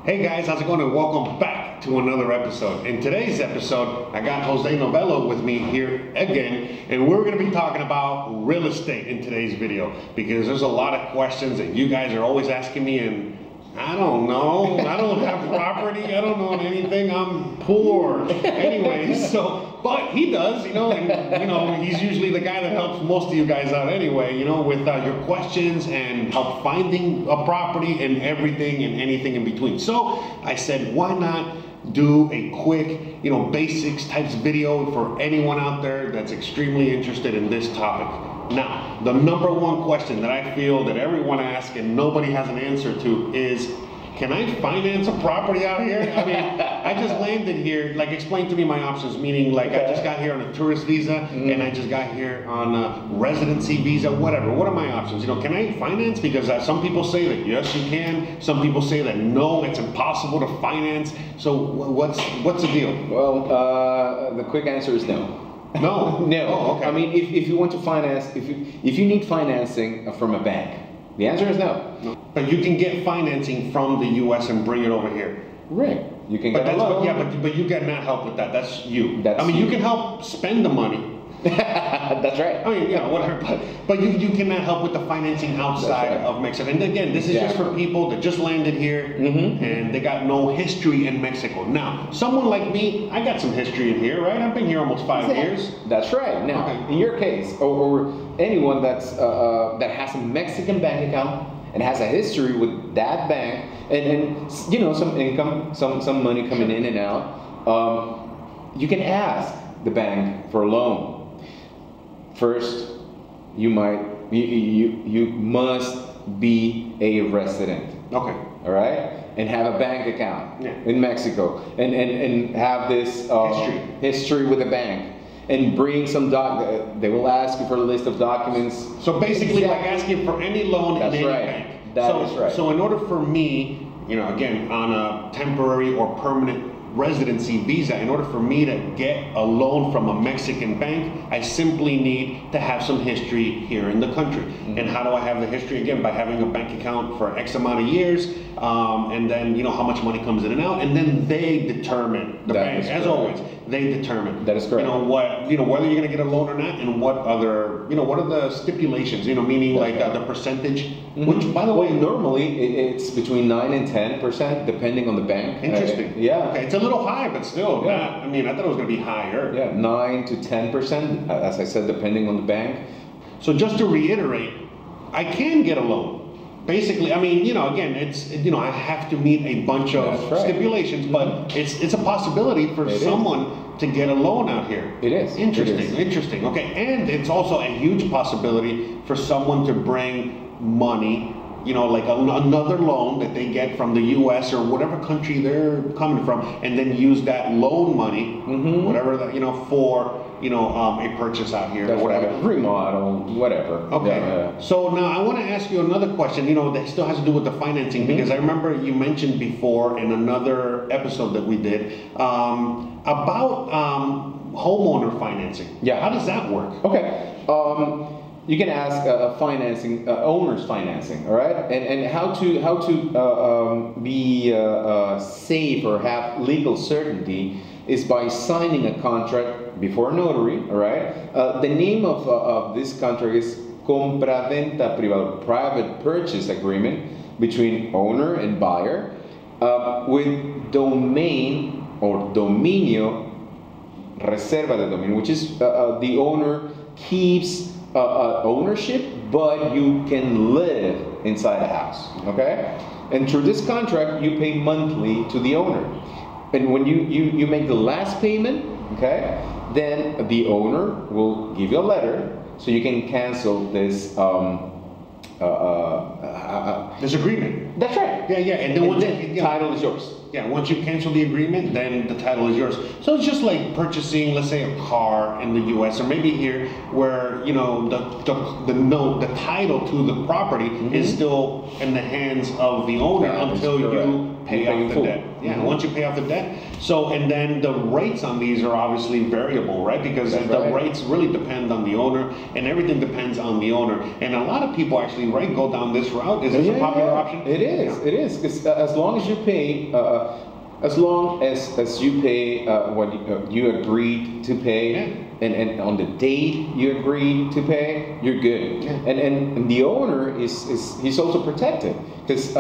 Hey guys, how's it going? And welcome back to another episode. In today's episode, I got Jose Novelo with me here again, and we're going to be talking about real estate in today's video because there's a lot of questions that you guys are always asking me, and I don't know. I don't have property. I don't know anything. I'm poor. Anyway, but he does, and he's usually the guy that helps most of you guys out anyway, with your questions and help finding a property and everything and anything in between. So I said, why not do a quick, basics types video for anyone out there that's extremely interested in this topic. Now, the number one question that I feel that everyone asks and nobody has an answer to is, can I finance a property out here? I mean, I just landed here, explain to me my options, meaning I just got here on a tourist visa and I just got here on a residency visa, whatever. What are my options? Can I finance? Because some people say that yes, you can. Some people say that no, it's impossible to finance. So what's the deal? Well, the quick answer is no. No. No. Oh, okay. I mean, if you want to finance, if you need financing from a bank, the answer is no. But you can get financing from the U.S. and bring it over here. Right. You can get a loan. But you cannot help with that. That's you. You can help spend the money. That's right. I mean, whatever. But you cannot help with the financing outside of Mexico. And again, this is just for people that just landed here and they got no history in Mexico. Now, someone like me, I got some history in here, right? I've been here almost 5 years. That's right. Now, in your case, or anyone that has a Mexican bank account and has a history with that bank, and some income, some money coming in and out, you can ask the bank for a loan. First, you must be a resident. Okay. All right, and have a bank account in Mexico, and have this history with the bank, and bring some they will ask you for a list of documents. So basically, like asking for any loan in any bank. That is right. So in order for me, again, on a temporary or permanent residency visa, in order for me to get a loan from a Mexican bank, I simply need to have some history here in the country. And how do I have the history? Again, by having a bank account for X amount of years, and then how much money comes in and out, and then they determine, the bank, as always, they determine. That is correct. Whether you're going to get a loan or not, and what other, what are the stipulations? Meaning the percentage, which by the way, normally it's between 9 and 10%, depending on the bank. Interesting. Yeah. Okay, it's a little high, but still not. I mean, I thought it was going to be higher. Yeah, 9 to 10%, as I said, depending on the bank. So just to reiterate, I can get a loan. Basically, I mean, again, it's, I have to meet a bunch of stipulations, but it's a possibility for someone to get a loan out here. It is. Interesting. Okay, and it's also a huge possibility for someone to bring money, another loan that they get from the U.S. or whatever country they're coming from, and then use that loan money, whatever that, for a purchase out here, or whatever. Right. Remodel, whatever. Okay. So now I want to ask you another question, that still has to do with the financing, because I remember you mentioned before in another episode that we did about homeowner financing. Yeah. How does that work? Okay. You can ask owner's financing, all right, and how to be safe or have legal certainty is by signing a contract before a notary, all right. The name of this contract is compra-venta privada, private purchase agreement between owner and buyer, with domain or dominio, reserva de dominio, which is the owner keeps ownership, but you can live inside a house, okay? And through this contract, you pay monthly to the owner. And when you make the last payment, okay, then the owner will give you a letter so you can cancel this this agreement. That's right. Yeah. And then once the title is yours. Yeah, once you cancel the agreement, then the title is yours. So it's just like purchasing, let's say, a car in the U.S. or maybe here, where the title to the property is still in the hands of the owner until you pay off the debt. Yeah, once you pay off the debt. So, and then the rates on these are obviously variable, right? Because the rates really depend on the owner, and everything depends on the owner. And a lot of people actually, right, go down this route. Is this a popular option? It is. It is. Because as long as you pay, as long as you pay what you agreed to pay, and on the date you agreed to pay, you're good. And the owner he's also protected, because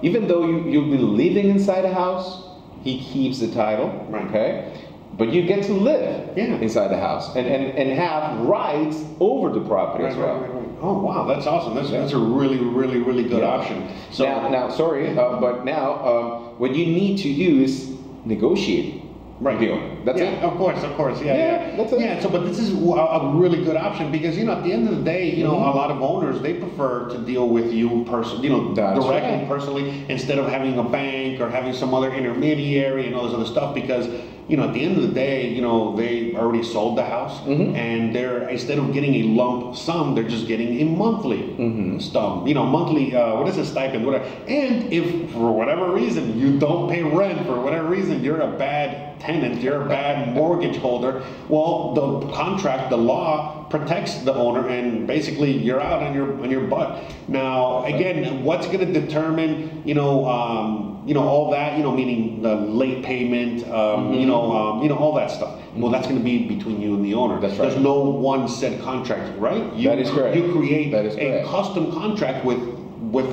even though you'll be living inside a house, he keeps the title, okay? But you get to live inside the house and have rights over the property as well. Oh wow, that's awesome. That's a really, really, really good option. So now sorry, but now what you need to do is negotiate. That's it. Of course. That's it. Yeah. So, but this is a really good option, because at the end of the day, a lot of owners, they prefer to deal with you personally, directly, personally, instead of having a bank or having some other intermediary and all this other stuff. Because at the end of the day, they already sold the house, and they're, instead of getting a lump sum, they're just getting a monthly sum. Monthly. What is a stipend? Whatever. And if for whatever reason you don't pay rent, for whatever reason you're a bad tenant, you're a bad mortgage holder, well, the contract, the law protects the owner, and basically you're out on your butt. Now, again, what's going to determine, all that, meaning the late payment, all that stuff. Well, that's going to be between you and the owner. That's right. There's no one set contract, right? That is correct. You create a custom contract with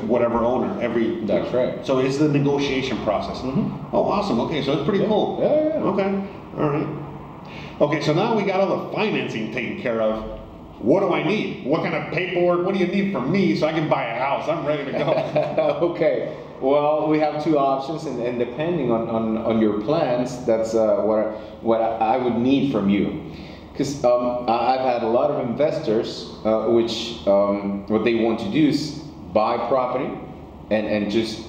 whatever owner That's right. So it's the negotiation process. Oh, awesome. Okay, so it's pretty cool. Yeah. Okay, all right. Okay, so now we got all the financing taken care of. What do I need? What kind of paperwork? What do you need from me so I can buy a house? I'm ready to go. Okay. Well, we have two options, and depending on your plans, that's what I would need from you. Because I've had a lot of investors, which what they want to do is buy property and just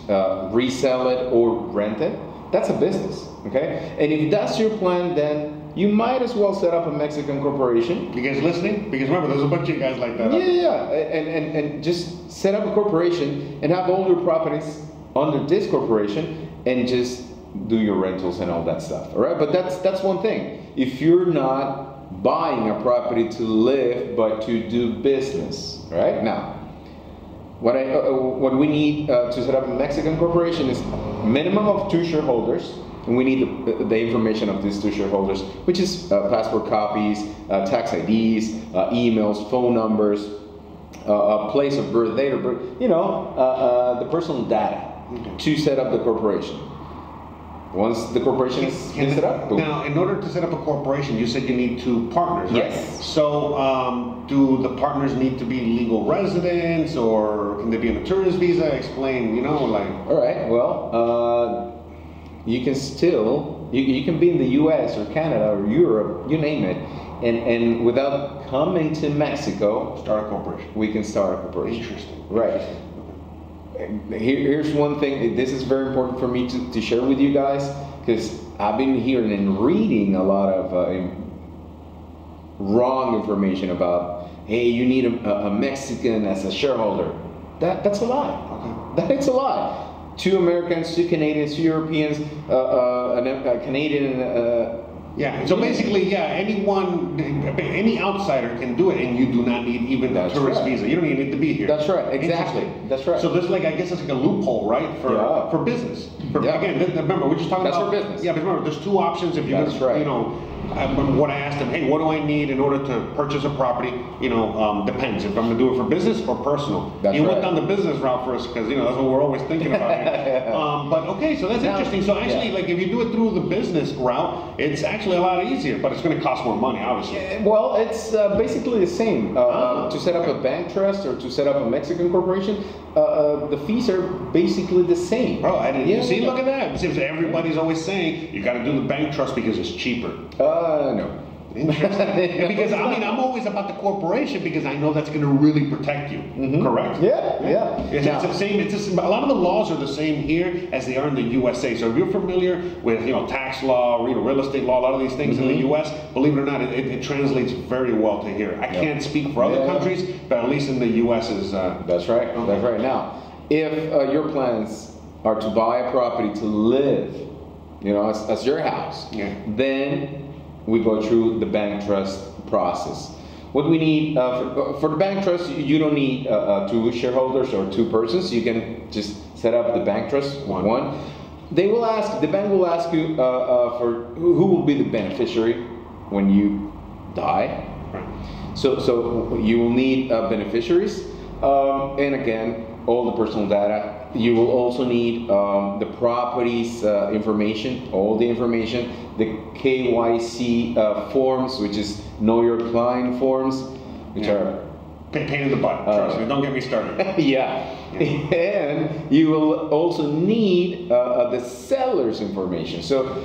resell it or rent it. That's a business, okay? And if that's your plan, then you might as well set up a Mexican corporation. You guys listening? Because remember, there's a bunch of you guys like that. Yeah. And just set up a corporation and have all your properties under this corporation and just do your rentals and all that stuff, all right? But that's one thing. If you're not buying a property to live, but to do business, right? Now, what we need to set up a Mexican corporation is minimum of 2 shareholders, and we need the information of these 2 shareholders, which is passport copies, tax IDs, emails, phone numbers, place of birth, date of birth, the personal data to set up the corporation. Once the corporation is set up. Now, in order to set up a corporation, you said you need 2 partners, right? Yes. So, do the partners need to be legal residents, or can they be on a tourist visa? Explain, All right. Well, you can still you can be in the U.S. or Canada or Europe, you name it, and without coming to Mexico, start a corporation. We can start a corporation. Interesting. Right. Here's one thing. This is very important for me to share with you guys, because I've been hearing and reading a lot of wrong information about, hey, you need a Mexican as a shareholder. That's a lie. Okay. That's a lie. 2 Americans, 2 Canadians, 2 Europeans, a Canadian. So basically, any outsider can do it, and you do not need even a tourist visa. You don't even need to be here. That's right. Exactly. That's right. So there's I guess it's like a loophole, right, for business. Again, remember we're just talking about. That's for business. Yeah, but remember, there's 2 options. If you, I remember what I asked him. Hey, what do I need in order to purchase a property? Depends if I'm going to do it for business or personal. He went down the business route first, because that's what we're always thinking about. But okay, so that's interesting. So actually, if you do it through the business route, it's actually a lot easier, but it's going to cost more money, obviously. Well, it's basically the same. To set up a bank trust or to set up a Mexican corporation, the fees are basically the same. Bro, I didn't see. Look at that. It seems everybody's always saying you got to do the bank trust because it's cheaper. No. Interesting. Because I'm always about the corporation, because I know that's going to really protect you. Correct? Yeah. It's the same. A lot of the laws are the same here as they are in the USA. So if you're familiar with tax law, real estate law, a lot of these things in the US, believe it or not, it translates very well to here. I can't speak for other countries, but at least in the US is. That's right. Okay. That's right. Now, if your plans are to buy a property to live, as your house, then we go through the bank trust process. What we need for the bank trust, you don't need 2 shareholders or 2 persons. You can just set up the bank trust one. The bank will ask you for who will be the beneficiary when you die. Right. So you will need beneficiaries, and again, all the personal data. You will also need the property's information, all the information, the KYC forms, which is Know Your Client forms, which are pain in the butt. Trust me, don't get me started. And you will also need the seller's information. So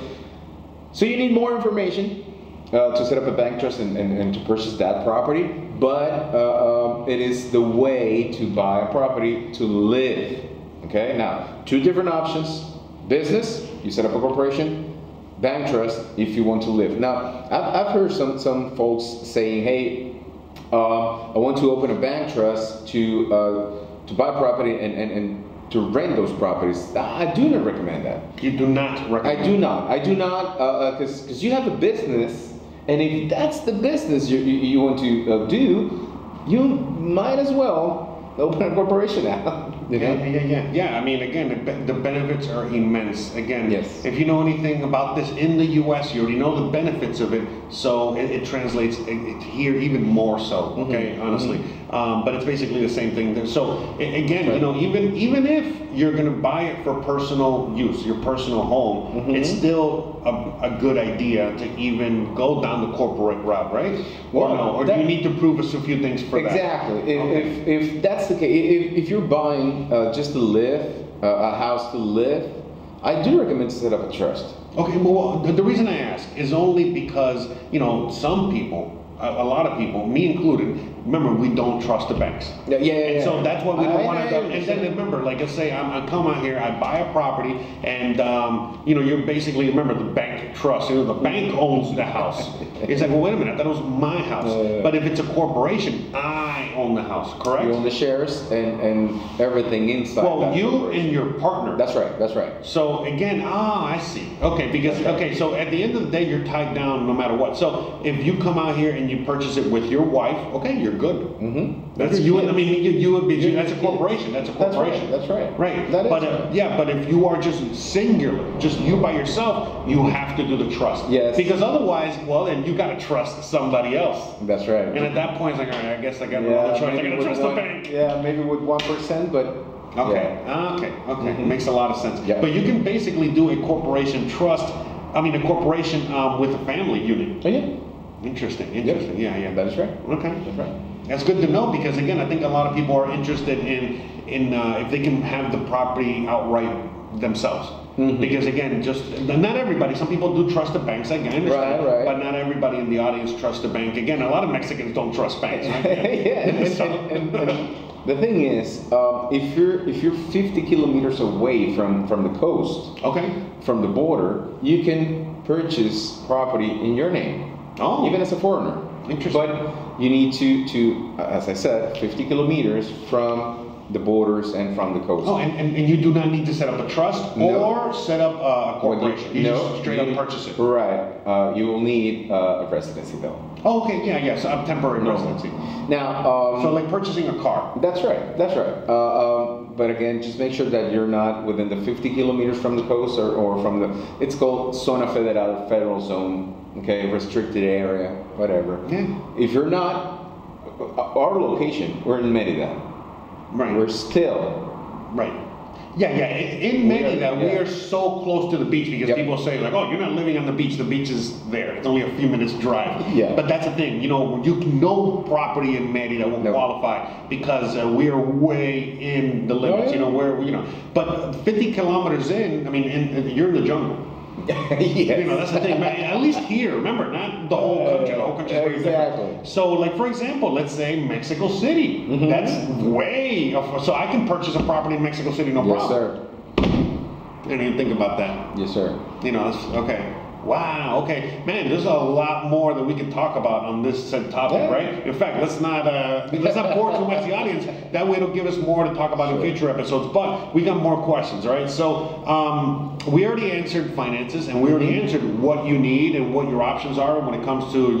you need more information to set up a bank trust and to purchase that property, but it is the way to buy a property to live. Okay, now 2 different options: business, you set up a corporation; bank trust, if you want to live. Now, I've heard some folks saying, "Hey, I want to open a bank trust to buy property and to rent those properties." I do not recommend that. You do not recommend? I do not, because you have a business, and if that's the business you want to do, you might as well open a corporation now. Yeah. I mean, again, the benefits are immense. Again, yes. If you know anything about this in the U.S., you already know the benefits of it, so it translates here even more so. Okay, honestly, but it's basically the same thing. So again, even if you're going to buy it for personal use, your personal home, it's still a good idea to even go down the corporate route, right? Or no? Or do you need to prove us a few things for that? Exactly. If that's the case, if you're buying just to live, a house to live, I do recommend to set up a trust. Okay, well, the reason I ask is only because, some people, a lot of people, me included, remember, we don't trust the banks. And so that's why we don't want to. And then remember, like let's say I come out here, I buy a property, and you're basically, remember, the bank trust. The bank owns the house. It's like, well, wait a minute, that was my house. But if it's a corporation, I own the house, correct? You own the shares and everything inside. Well, you and your partner. That's right. So again, I see. Okay, so at the end of the day, you're tied down no matter what. So if you come out here and you purchase it with your wife, okay, you're good. That's you. I mean, you would be. That's a corporation. That's a corporation. That's right. Right. That is but right. but if you are just singular, just you by yourself, you have to do the trust. Yes. Because otherwise, well, then you got to trust somebody else. That's right. And at that point, it's like, all right, I guess I got to trust. I got to trust the bank. Yeah, maybe with 1%, but. Okay. Makes a lot of sense. Yeah. But you can basically do a corporation trust. I mean, a corporation with a family unit. Oh, yeah. Interesting. Yep. Yeah. That is right. Okay. That's right. That's good to know, because again, I think a lot of people are interested in if they can have the property outright themselves. Because again, just not everybody. Some people do trust the banks. I understand, right. But not everybody in the audience trusts the bank. Again, a lot of Mexicans don't trust banks. Right? And the thing is, if you're 50 kilometers away from the coast, from the border, you can purchase property in your name, even as a foreigner. Interesting. But you need to, as I said, 50 kilometers from the borders and from the coast. Oh, and you do not need to set up a trust or set up a corporation. You just straight up purchase it. Right. You will need a residency though. Oh, okay. Yeah. So a temporary residency. Now. So like purchasing a car. That's right. But again, just make sure that you're not within the 50 kilometers from the coast or from the. It's called Zona Federal, federal zone. Okay, restricted area, whatever. Yeah. If you're not, our location, we're in Merida. Right. We're still. Right. Yeah. In Merida, we are so close to the beach, because people say like, "Oh, you're not living on the beach. The beach is there. It's only a few minutes drive." Yeah. But that's the thing. No property in Merida will qualify, because we are way in the limits. But 50 kilometers in, I mean, you're in the jungle. Yes. That's the thing. At least here, remember, not the whole country. The whole country is very different. So, like for example, let's say Mexico City. That's way off. So I can purchase a property in Mexico City, no problem. Yes, sir. I didn't even think about that. Yes, sir. That's okay. Wow. Okay, man. There's a lot more that we can talk about on this said topic, right? In fact, let's not bore too much the audience. That way, it'll give us more to talk about in future episodes. But we got more questions, all right? So we already answered finances, and we already answered what you need and what your options are when it comes to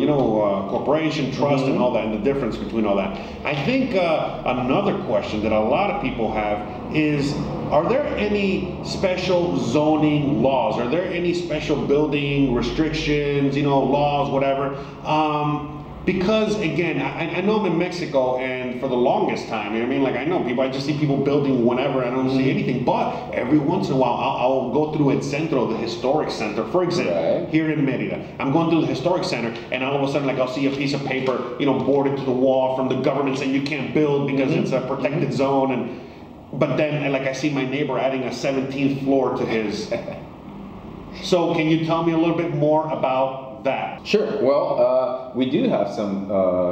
corporation, trust, and all that, and the difference between all that. I think another question that a lot of people have is, are there any special zoning laws? Are there any special building restrictions, laws, whatever? Because again, I know I'm in Mexico, and for the longest time, I know people, I just see people building whenever, I don't see anything, but every once in a while, I'll go through El Centro, the historic center, for example, here in Merida. I'm going through the historic center, and all of a sudden, I'll see a piece of paper, boarded to the wall from the government saying you can't build because it's a protected zone, but then, I see my neighbor adding a 17th floor to his. So, can you tell me a little bit more about that? Sure. Well, we do have some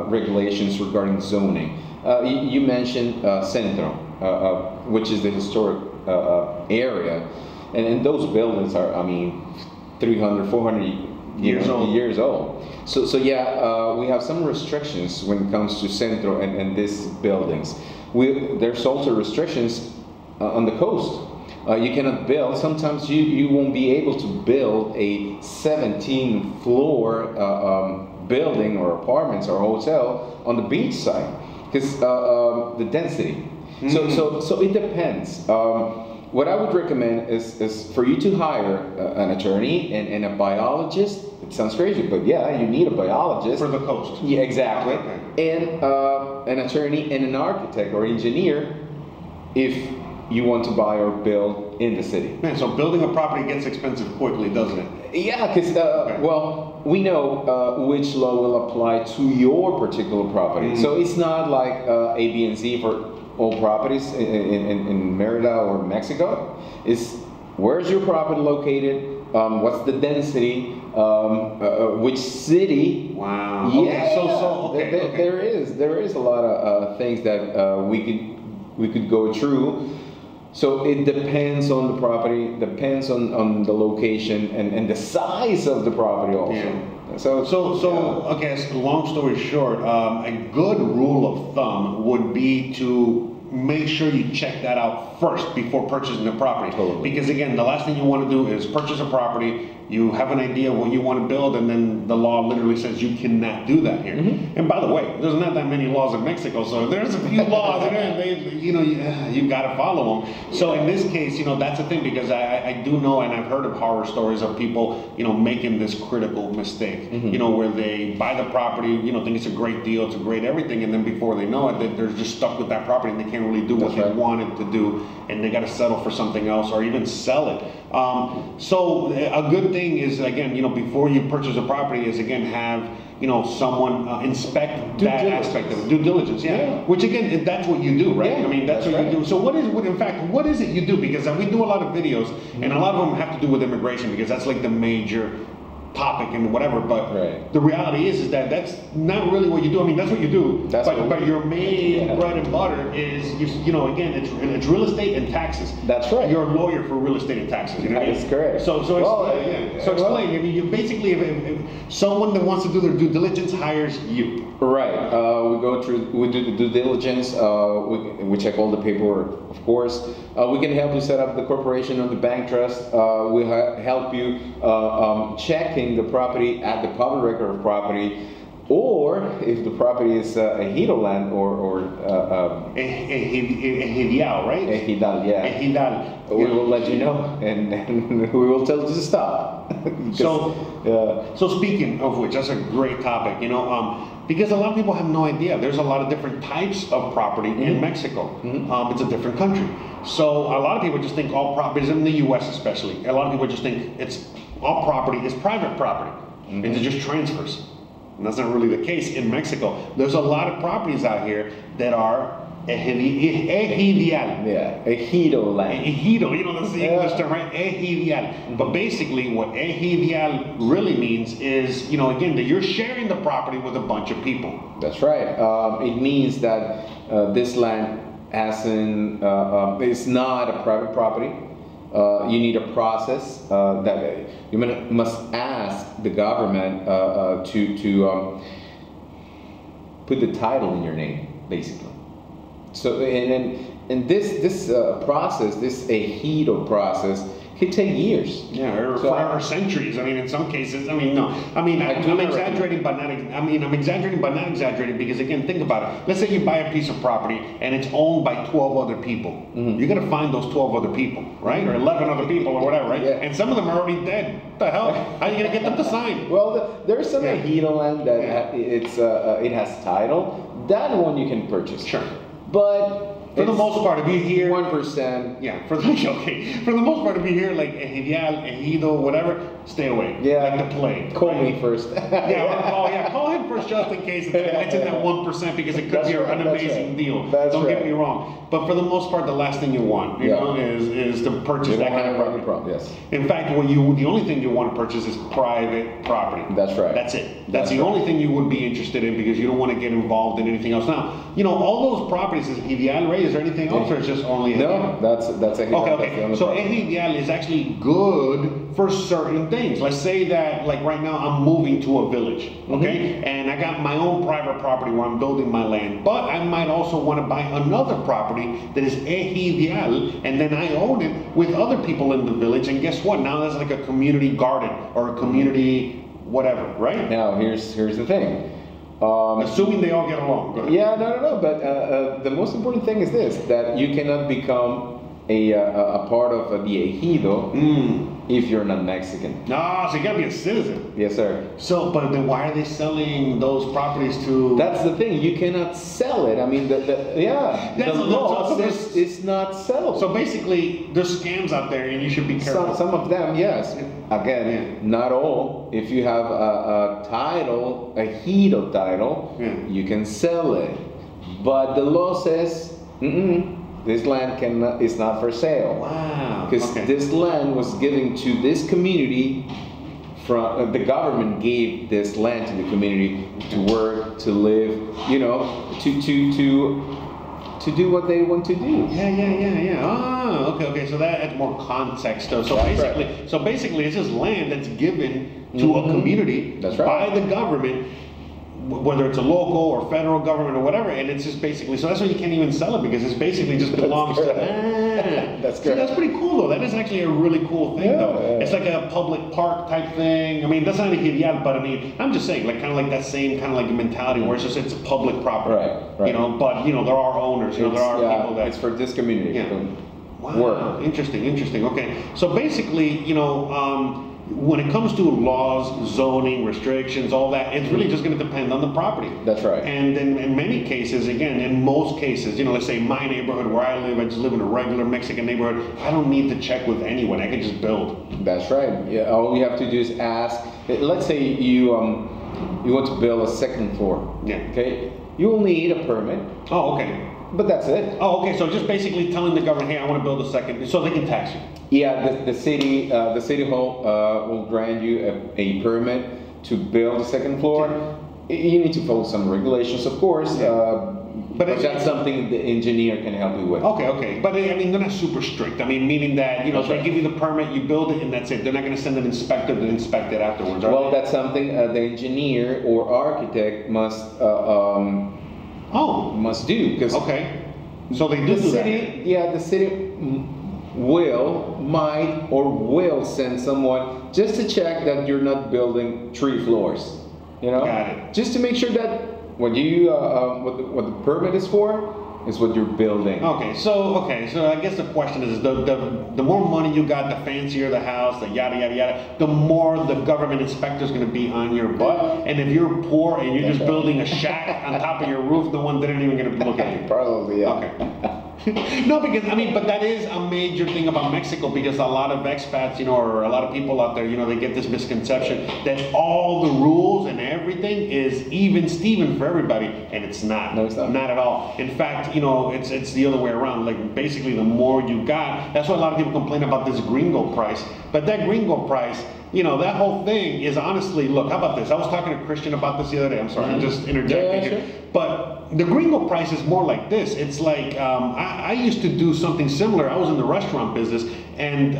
regulations regarding zoning. You mentioned Centro, which is the historic area, and those buildings are, 300, 400 years old. So yeah, we have some restrictions when it comes to Centro and these buildings. There's also restrictions on the coast. You cannot build, sometimes you won't be able to build a 17th floor building or apartments or hotel on the beach side because the density. So it depends. What I would recommend is for you to hire an attorney and a biologist. It sounds crazy, but yeah, you need a biologist. For the coast. Yeah, exactly. And an attorney and an architect or engineer if you want to buy or build in the city. Man, so building a property gets expensive quickly, doesn't it? Yeah, because, well, we know which law will apply to your particular property. So it's not like A, B, and C for all properties in Merida or Mexico. It's where's your property located, what's the density, which city. Wow. Yeah, Okay, there is a lot of things that we could go through. So it depends on the property, depends on the location and the size of the property also. Yeah. So okay, so long story short, a good rule of thumb would be to make sure you check that out first before purchasing the property. Totally. Because again, the last thing you want to do is purchase a property, you have an idea of what you want to build, and then the law literally says you cannot do that here. And by the way, there's not that many laws in Mexico, so there's a few laws in there, and you got to follow them. So in this case, that's the thing, because I do know, and I've heard of horror stories of people, making this critical mistake, where they buy the property, think it's a great deal, it's a great everything, and then before they know it, they're just stuck with that property and they can't really do what they wanted to do, and they got to settle for something else or even sell it. So a good thing is, again, before you purchase a property, is again have someone inspect that aspect of it, due diligence. Yeah. Which again, that's what you do, right? Yeah, that's what you do. So what is it you do? Because we do a lot of videos, and a lot of them have to do with immigration, because that's like the major topic and whatever, but the reality is that that's not really what you do. That's what you do, but your main bread and butter is, again, it's real estate and taxes. That's right. You're a lawyer for real estate and taxes. That is correct. So explain. You basically, if someone that wants to do their due diligence hires you. Right. We do the due diligence. We check all the paperwork, of course. We can help you set up the corporation or the bank trust. We help you checking the property at the public record of property, or if the property is Ejidial land or Ejidial, right? Ejidial, yeah. Ejidial. We will let you know, and we will tell you to stop. So speaking of which, that's a great topic. Because a lot of people have no idea. There's a lot of different types of property in Mexico. It's a different country. So a lot of people just think all properties, in the US especially, a lot of people just think all property is private property. And it just transfers. And that's not really the case in Mexico. There's a lot of properties out here that are Ejidial. Yeah, Ejidial land. Ejidial, that's the English term, right? Ejidial. But basically what Ejidial really means is, again, that you're sharing the property with a bunch of people. That's right. It means that this land is not a private property. You need a process that you must ask the government to put the title in your name, basically. So and this process, this ejido process, could take years. Yeah, or centuries. I mean, in some cases, I mean, no. I mean, I'm exaggerating, but not. I'm exaggerating, but not exaggerating, because again, think about it. Let's say you buy a piece of property and it's owned by 12 other people. Mm-hmm. You're gonna find those 12 other people, right? Or 11 other people, or whatever, right? Yeah. And some of them are already dead. What the hell? How are you gonna get them to sign? Well, there's some ejido land that it has title. That one you can purchase. Sure. But for the most part, if you hear 1%, for the most part, if you hear like Ejidial, Ejido, whatever, stay away. Yeah, like the plague. Call me first. Call him first just in case it's in that 1%, because it could be an amazing deal. Don't get me wrong, but for the most part, the last thing you want, you know, is to purchase that kind of property. Yes. In fact, the only thing you want to purchase is private property. That's right. That's it. That's the only thing you would be interested in, because you don't want to get involved in anything else. Now, you know, all those properties is Ejidial, right? Is there anything else, or it's just only Ejidial? No, that's Ejidial. Okay. So Ejidial is actually good for certain things. Let's say that, like right now, I'm moving to a village, okay? And I got my own private property where I'm building my land, but I might also want to buy another property that is Ejidial, and then I own it with other people in the village, and guess what? Now that's like a community garden or a community whatever, right? Now, here's the thing. Assuming they all get along. Yeah, no. But the most important thing is this: that you cannot become a part of the ejido if you're not Mexican. No, so you gotta be a citizen. Yes, sir. So, but then why are they selling those properties to? That's the thing. You cannot sell it. I mean, the law says it's not sellable. So basically, there's scams out there, and you should be careful. Some of them, yes. Again, not all. If you have a title, a ejido title, you can sell it. But the law says, this land is not for sale. Wow. Because this land was given to this community. From the government gave this land to the community to work, to live, you know, to do what they want to do. Yeah. Ah, okay. So that adds more context. So basically, it's just land that's given to a community by the government, whether it's a local or federal government or whatever, and it's just basically, so that's why you can't even sell it, because it's basically just belongs to That's good. That's pretty cool though. That is actually a really cool thing though. Yeah. It's like a public park type thing. I mean, that's not a Ejidial, but I mean, I'm just saying, like kind of like that same kind of like mentality where it's a public property. Right. You know, but you know, there are owners, you know, there are people that it's for this community. Yeah. Wow. Interesting. Okay. So basically, you know, when it comes to laws, zoning, restrictions, all that, it's really just going to depend on the property. That's right. And then in many cases, again, in most cases, you know, let's say my neighborhood where I just live in a regular Mexican neighborhood, I don't need to check with anyone. I can just build. That's right. Yeah. All you have to do is ask. Let's say you want to build a second floor. Yeah. Okay. You will need a permit. Oh, okay. But that's it. Oh, okay. So just basically telling the government, hey, I want to build a second, so they can tax you. Yeah, the city hall will grant you a permit to build a second floor. You need to follow some regulations, of course, but that's something the engineer can help you with. Okay. But I mean, they're not super strict. I mean, meaning that, you know, they give you the permit, you build it, and that's it. They're not going to send an inspector to inspect it afterwards, are Well, they? that's something the engineer or architect must do. Cause so they do the city, that. Yeah, the city might send someone just to check that you're not building 3 floors. You know, Got it. Just to make sure that what you what the permit is for is what you're building. So I guess the question is the more money you got, the fancier the house, the yada yada yada, the more the government inspector is going to be on your butt. And if you're poor and you're just building a shack on top of your roof, the one isn't even going to look at you. Probably, yeah. Okay. No, because I mean, but that is a major thing about Mexico, because a lot of expats, you know, or a lot of people out there, you know, they get this misconception that all the rules and everything is even Steven for everybody, and it's not. No, it's not. Not at all. In fact, you know, it's the other way around. Like basically, the more you got, that's why a lot of people complain about this gringo price. But that gringo price, you know, that whole thing is honestly, look, how about this? I was talking to Christian about this the other day. I'm sorry, I'm just interjecting here. Sure. But the gringo price is more like this. It's like, I used to do something similar. I was in the restaurant business, And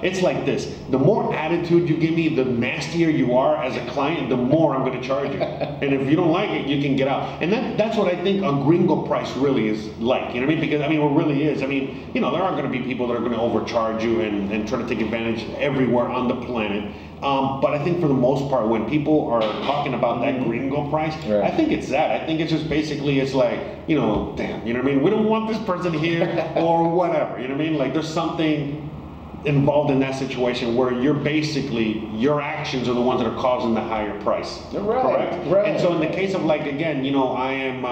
it's like this: the more attitude you give me, the nastier you are as a client, the more I'm going to charge you. And if you don't like it, you can get out. And that's what I think a gringo price really is like. You know what I mean? Because I mean, it really is. I mean, you know, there are going to be people that are going to overcharge you and try to take advantage everywhere on the planet. But I think for the most part, when people are talking about that gringo price, right. I think it's that. I think it's just basically, it's like, you know, damn, you know what I mean? We don't want this person here or whatever, you know what I mean? Like there's something involved in that situation where you're basically, your actions are the ones that are causing the higher price. Right, correct? Right. And so in the case of like, again, you know, I am,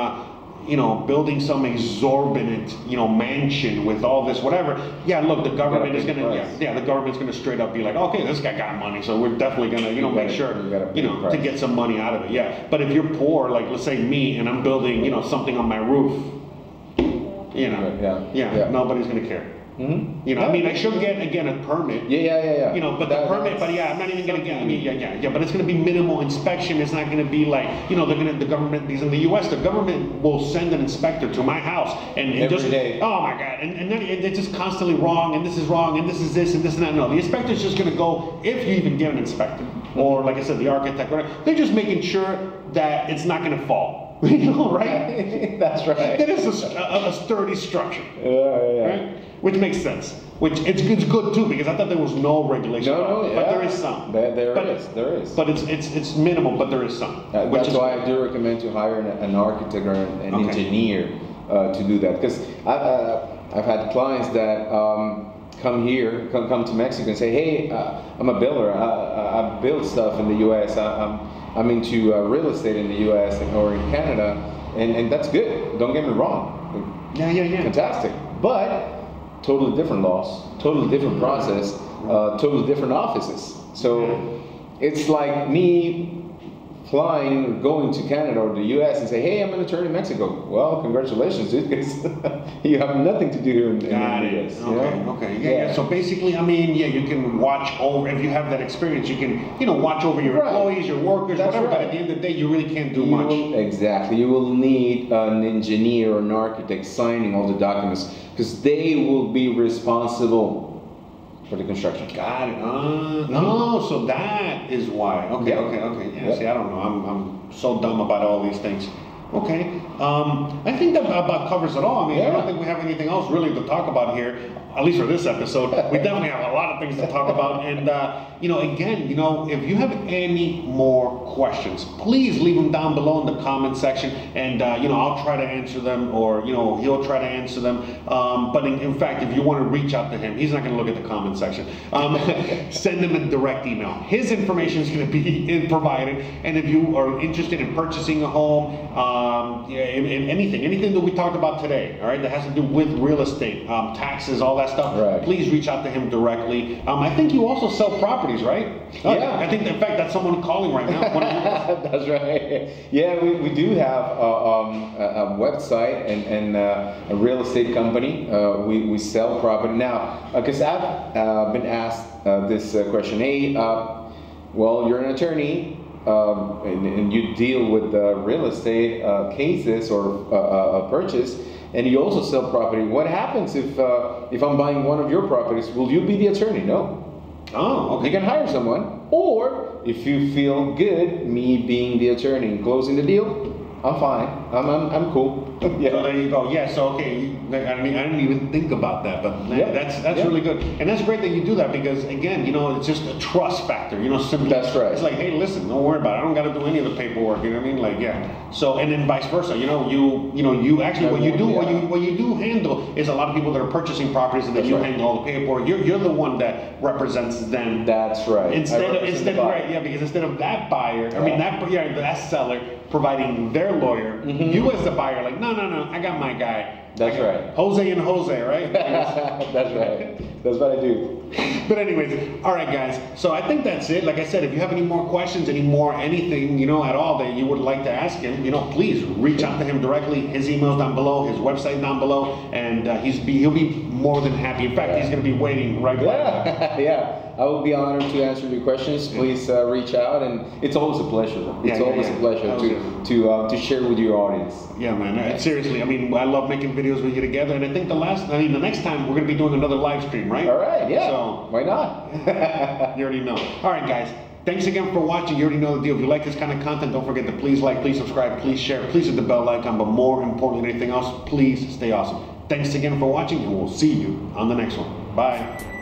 you know, building some exorbitant, you know, mansion with all this whatever. Yeah, look, the government is gonna, the government's gonna straight up be like, okay, this guy got money, so we're definitely gonna, you know, make sure, you know, to get some money out of it. Yeah, but if you're poor, like let's say me, and I'm building, you know, something on my roof, you know, nobody's gonna care. Mm-hmm. You know, I mean, I should get again a permit. Yeah. You know, but the permit, but yeah, I'm not even gonna get. I mean, but it's gonna be minimal inspection. It's not gonna be like, you know, the government. Because in the U.S., the government will send an inspector to my house and every just, day. Oh my God, and then it's just constantly wrong, and this is wrong, and this is this, and this and that. No, the inspector's just gonna go if you even get an inspector, or like I said, the architect. Whatever. They're just making sure that it's not gonna fall. You know, right? That's right. That is a sturdy structure. Yeah. Right? Which makes sense. Which it's good too, because I thought there was no regulation. But there is some. There is. But it's minimal, but there is some. That's why I do recommend to hire an architect or an engineer to do that. Because I've had clients that come here, come to Mexico and say, hey, I'm a builder. I build stuff in the U.S. I'm into real estate in the U.S. or in Canada, and that's good. Don't get me wrong. Yeah. Fantastic. But totally different laws, totally different process, totally different offices. So it's like me flying, going to Canada or the US and say, hey, I'm an attorney in Mexico. Well, congratulations, dude, because you have nothing to do here in the US. Okay. Yeah. So basically, I mean, you can watch over, if you have that experience, you can, you know, watch over your employees, your workers, whatever, but at the end of the day, you really can't do much. Exactly. You will need an engineer or an architect signing all the documents, because they will be responsible for the construction. Got it. No, so that is why. Okay. Yeah. See, I don't know. I'm so dumb about all these things. Okay. I think that about covers it all. I mean, I don't think we have anything else really to talk about here, at least for this episode. We definitely have a lot of things to talk about. And, you know, again, you know, if you have any more questions, please leave them down below in the comment section. And, you know, I'll try to answer them, or, you know, he'll try to answer them. But in fact, if you want to reach out to him, he's not going to look at the comment section. Send him a direct email. His information is going to be provided. And if you are interested in purchasing a home, in anything that we talked about today, all right, that has to do with real estate, taxes, all that stuff, please reach out to him directly. I think you also sell properties, right? Yeah. I think, in fact, that's someone calling right now. That's right. Yeah, we do have a website and a real estate company. We sell property. Now, because I've been asked this question, hey, well, you're an attorney, and you deal with real estate cases or a purchase, and you also sell property. What happens if I'm buying one of your properties? Will you be the attorney? No. Oh, okay. You can hire someone, or if you feel good, me being the attorney and closing the deal, I'm fine. I'm cool. Yeah. So there you go. Yeah. So okay. I mean, I didn't even think about that, but that's really good, and that's great that you do that, because again, you know, it's just a trust factor. You know, simply. That's right. It's like, hey, listen, don't worry about it. I don't got to do any of the paperwork. You know what I mean? Like, yeah. So, and then vice versa. You know, you actually what you do handle is a lot of people that are purchasing properties, and then you handle all the paperwork. You're the one that represents them. That's right. Instead because instead of that buyer, that seller providing their lawyer, you as the buyer, like, no, I got my guy. That's right. Jose and Jose, right? That's right. That's what I do. But anyways, all right, guys. So I think that's it. Like I said, if you have any more questions, anything, you know, at all that you would like to ask him, you know, please reach out to him directly. His email's down below, his website down below, and he'll be more than happy. In fact, he's going to be waiting right back. Yeah, I will be honored to answer your questions. Please reach out, and it's always a pleasure. It's always a pleasure to share with your audience. Yeah, man. Seriously, I mean, I love making videos with you together, and I think the next time we're going to be doing another live stream, right? All right. Yeah. So why not? You already know. All right, guys. Thanks again for watching. You already know the deal. If you like this kind of content, don't forget to please like, please subscribe, please share, please hit the bell icon, but more importantly than anything else, please stay awesome. Thanks again for watching, and we'll see you on the next one. Bye.